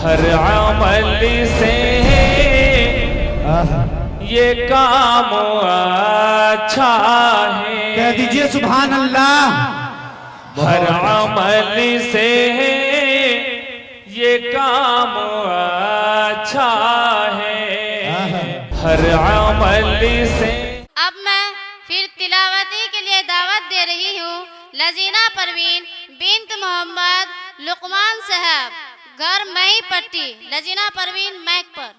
हर अमल से ये काम अच्छा है। कह दीजिए सुभान अल्लाह। हर अमल से ये काम अच्छा है। हर अमल से। अब मैं फिर तिलावती के लिए दावत दे रही हूँ लजीना परवीन बिन्त मोहम्मद लुकमान साहब घर मही पट्टी। लजीना परवीन मैक पर।